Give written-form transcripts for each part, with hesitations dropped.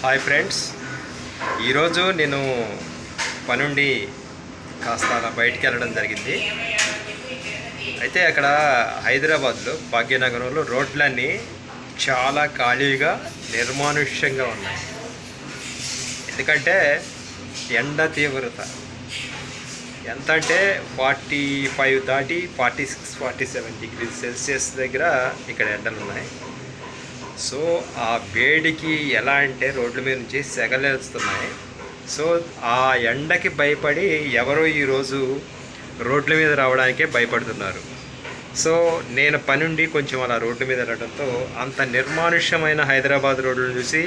Hi friends, ఈరోజు నేను పనుండి కాస్త బయటికి వెళ్ళడం జరిగింది. అయితే అక్కడ హైదరాబాద్లో భాగ్యనగరంలో రోడ్లన్నీ చాలా ఖాళీగా నిర్మానుష్యంగా ఉన్నాయి. ఎందుకంటే ఎండ తీవ్రత ఎంత అంటే 45 దాటి 46, 47 డిగ్రీ సెల్సియస్ దగ్గర ఇక్కడ ఎండలు ఉన్నాయి. సో ఆ వేడికి ఎలా అంటే రోడ్ల మీద నుంచి సెగలేస్తున్నాయి. సో ఆ ఎండకి భయపడి ఎవరో ఈరోజు రోడ్ల మీద రావడానికే భయపడుతున్నారు. సో నేను పనుండి కొంచెం అలా రోడ్ల మీద వెళ్ళడంతో అంత నిర్మానుష్యమైన హైదరాబాద్ రోడ్లను చూసి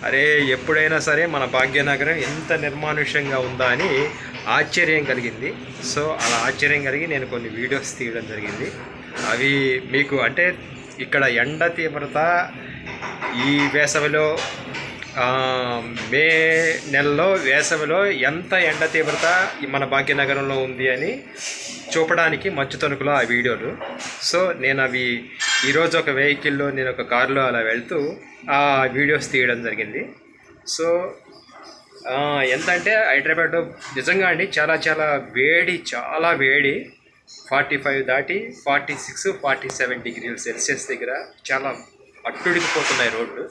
అరే ఎప్పుడైనా సరే మన భాగ్యనగరం ఎంత నిర్మానుష్యంగా ఉందా అని ఆశ్చర్యం కలిగింది. సో అలా ఆశ్చర్యం కలిగి నేను కొన్ని వీడియోస్ తీయడం జరిగింది. అవి మీకు అంటే ఇక్కడ ఎండ తీవ్రత ఈ వేసవిలో మే నెలలో వేసవిలో ఎంత ఎండ తీవ్రత మన భాగ్యనగరంలో ఉంది అని చూపడానికి మంచు తణుకులో ఆ వీడియోలు. సో నేను అవి ఈరోజు ఒక వెహికల్లో నేను ఒక కారులో అలా వెళ్తూ ఆ వీడియోస్ తీయడం జరిగింది. సో ఎంతంటే హైదరాబాద్ నిజంగా అండి చాలా వేడి, చాలా వేడి. 45 దాటి 46, 47 డిగ్రీల సెల్సియస్ దగ్గర చాలా అట్టుడికిపోతున్నాయి రోడ్లు.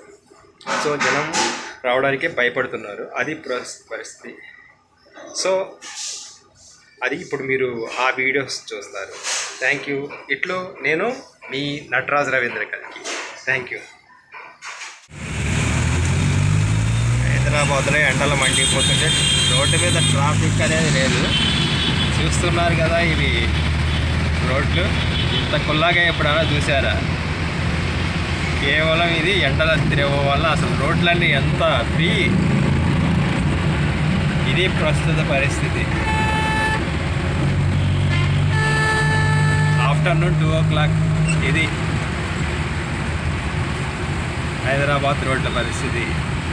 సో జనం రావడానికే భయపడుతున్నారు. అది పరిస్థితి. సో అది ఇప్పుడు మీరు ఆ వీడియోస్ చూస్తారు. Thank you. ఇట్లు నేను మీ నటరాజ్ రవీంద్ర కలికి. Thank you. హైదరాబాద్లో ఎండలు మండిపోతుంటే రోడ్డు మీద ట్రాఫిక్ అనేది లేదు. చూస్తున్నారు కదా, ఇవి రోడ్లు ఇంత కుల్లాగా ఎప్పుడైనా చూసారా? కేవలం ఇది ఎండల తిరగడం వల్ల అసలు రోడ్లన్నీ ఎంత ఫ్రీ. ఇది ప్రస్తుత పరిస్థితి. ఆఫ్టర్నూన్ 2 o'clock ఇది హైదరాబాద్ రోడ్ల పరిస్థితి.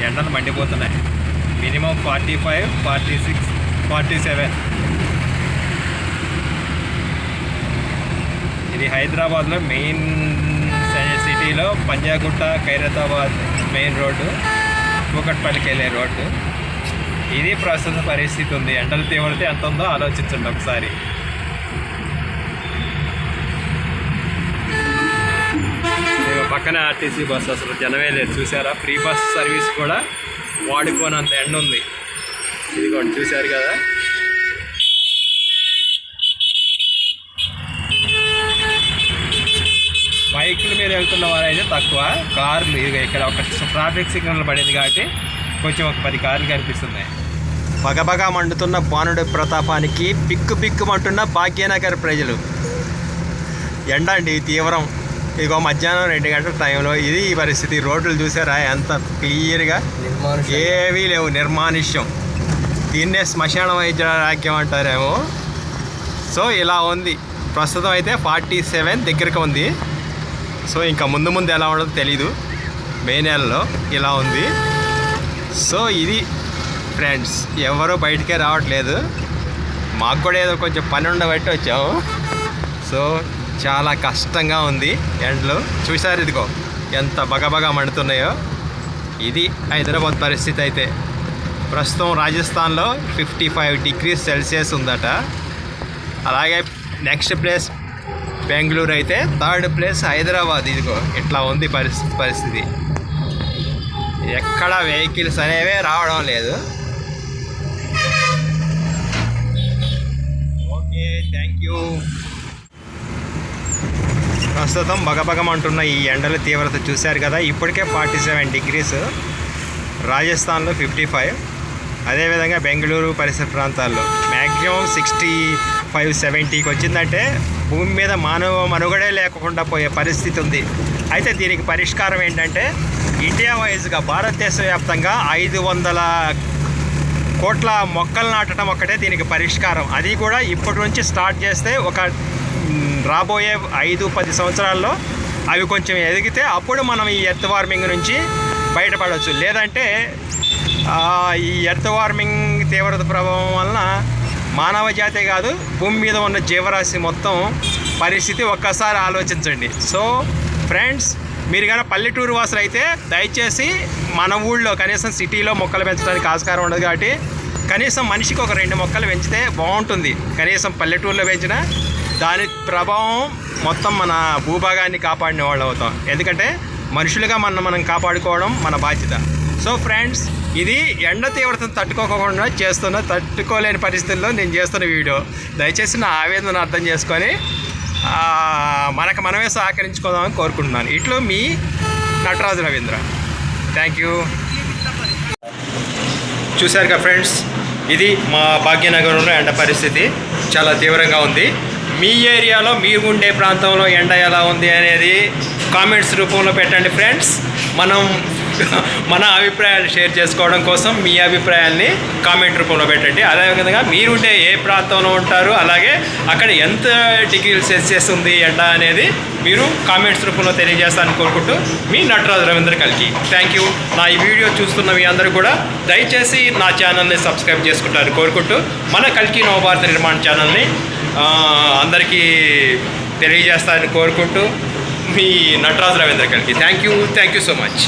ఎండలు మండిపోతున్నాయి. మినిమం 45, 46, 47. ఇది హైదరాబాద్లో మెయిన్ సిటీలో పంజాగుట్ట, ఖైరతాబాద్ మెయిన్ రోడ్డు, కూకట్పల్లికి వెళ్ళే రోడ్డు. ఇది ప్రస్తుత పరిస్థితి ఉంది. ఎండల తీవ్రత ఎంత ఉందో ఆలోచించండి ఒకసారి. పక్కనే ఆర్టీసీ బస్సు, అసలు జనమే లేదు. చూసారా? ఫ్రీ బస్ సర్వీస్ కూడా వాడిపోయినంత ఎండ ఉంది. ఇది కూడా చూశారు కదా. బైకుల మీద వెళ్తున్న వారైతే తక్కువ, కార్లు ఇక్కడ ఒక ట్రాఫిక్ సిగ్నల్ పడింది కాబట్టి కొంచెం ఒక 10 కార్లు కనిపిస్తున్నాయి. బగబగా మండుతున్న బాణుడి ప్రతాపానికి పిక్కుమంటున్న భాగ్యనగర్ ప్రజలు. ఎండ అండి తీవ్రం. ఇదిగో మధ్యాహ్నం 2 గంటల టైంలో ఇది ఈ పరిస్థితి. రోడ్లు చూసారా ఎంత క్లియర్గా? ఏవీ లేవు, నిర్మానుష్యం. దీన్నే శ్మశాన వైద్యారాగ్యం అంటారేమో. సో ఇలా ఉంది ప్రస్తుతం. అయితే 47 దగ్గరకు ఉంది. సో ఇంకా ముందు ఎలా ఉండదో తెలీదు. మే నెలలో ఇలా ఉంది. సో ఇది ఫ్రెండ్స్, ఎవరు బయటికే రావట్లేదు. మాకు కూడా ఏదో కొంచెం పని ఉండబట్టి వచ్చాము. సో చాలా కష్టంగా ఉంది. ఎండలు చూసారు, ఇదిగో ఎంత బగబగా మండుతున్నాయో. ఇది హైదరాబాద్ పరిస్థితి. అయితే ప్రస్తుతం రాజస్థాన్లో 55 డిగ్రీస్ సెల్సియస్ ఉందట. అలాగే నెక్స్ట్ ప్లేస్ బెంగళూరు, అయితే 3rd ప్లేస్ హైదరాబాద్. ఇదిగో ఇట్లా ఉంది పరిస్థితి. ఎక్కడ వెహికల్స్ అనేవే రావడం లేదు. Okay, thank you. ప్రస్తుతం బగబగమంటున్న ఈ ఎండల తీవ్రత చూశారు కదా. ఇప్పటికే 47 డిగ్రీస్, రాజస్థాన్లో 55, అదేవిధంగా బెంగళూరు పరిసర ప్రాంతాల్లో మ్యాక్సిమం 65, 70కి వచ్చిందంటే భూమి మీద మానవ మనుగడే లేకుండా పోయే పరిస్థితి ఉంది. అయితే దీనికి పరిష్కారం ఏంటంటే ఇండియా వైజ్గా భారతదేశ వ్యాప్తంగా 500 కోట్ల మొక్కలు నాటడం ఒక్కటే దీనికి పరిష్కారం. అది కూడా ఇప్పటి నుంచి స్టార్ట్ చేస్తే ఒక రాబోయే 5-10 సంవత్సరాల్లో అవి కొంచెం ఎదిగితే అప్పుడు మనం ఈ ఎర్త్ వార్మింగ్ నుంచి బయటపడవచ్చు. లేదంటే ఈ ఎర్త్ వార్మింగ్ తీవ్రత ప్రభావం వలన మానవ జాతే కాదు, భూమి మీద ఉన్న జీవరాశి మొత్తం పరిస్థితి ఒక్కసారి ఆలోచించండి. సో ఫ్రెండ్స్, మీరు కానీ పల్లెటూరు వాసులు అయితే దయచేసి మన ఊళ్ళో కనీసం సిటీలో మొక్కలు పెంచడానికి ఆస్కారం ఉండదు కాబట్టి కనీసం మనిషికి ఒక 2 మొక్కలు పెంచితే బాగుంటుంది. కనీసం పల్లెటూరులో పెంచిన దాని ప్రభావం మొత్తం మన భూభాగాన్ని కాపాడిన వాళ్ళు అవుతాం. ఎందుకంటే మనుషులుగా మనం కాపాడుకోవడం మన బాధ్యత. సో ఫ్రెండ్స్, ఇది ఎండ తీవ్రతను తట్టుకోకుండా తట్టుకోలేని పరిస్థితుల్లో నేను చేస్తున్న వీడియో. దయచేసి నా ఆవేదన అర్థం చేసుకొని మనమే సహకరించుకోదామని కోరుకుంటున్నాను. ఇట్లో మీ నటరాజు రవీంద్ర. Thank you. చూశారుగా ఫ్రెండ్స్, ఇది మా భాగ్యనగరంలో ఎండ పరిస్థితి చాలా తీవ్రంగా ఉంది. మీ ఏరియాలో మీరు ఉండే ప్రాంతంలో ఎండ ఎలా ఉంది అనేది కామెంట్స్ రూపంలో పెట్టండి ఫ్రెండ్స్. మన అభిప్రాయాలు షేర్ చేసుకోవడం కోసం మీ అభిప్రాయాల్ని కామెంట్ రూపంలో పెట్టండి. అదేవిధంగా మీరుండే ఏ ప్రాంతంలో ఉంటారు, అలాగే అక్కడ ఎంత డిగ్రీలు సెల్సియస్ ఉంది ఎండ అనేది మీరు కామెంట్స్ రూపంలో తెలియజేస్తానని కోరుకుంటూ మీ నటరాజు రవీంద్ర కల్కి. Thank you. నా ఈ వీడియో చూస్తున్న మీ అందరూ కూడా దయచేసి నా ఛానల్ని సబ్స్క్రైబ్ చేసుకుంటారని కోరుకుంటూ మన కల్కి నవభారత నిర్మాణ ఛానల్ని అందరికీ తెలియజేస్తారని కోరుకుంటూ మీ నటరాజు రవీంద్ర కల్కి. Thank you so much.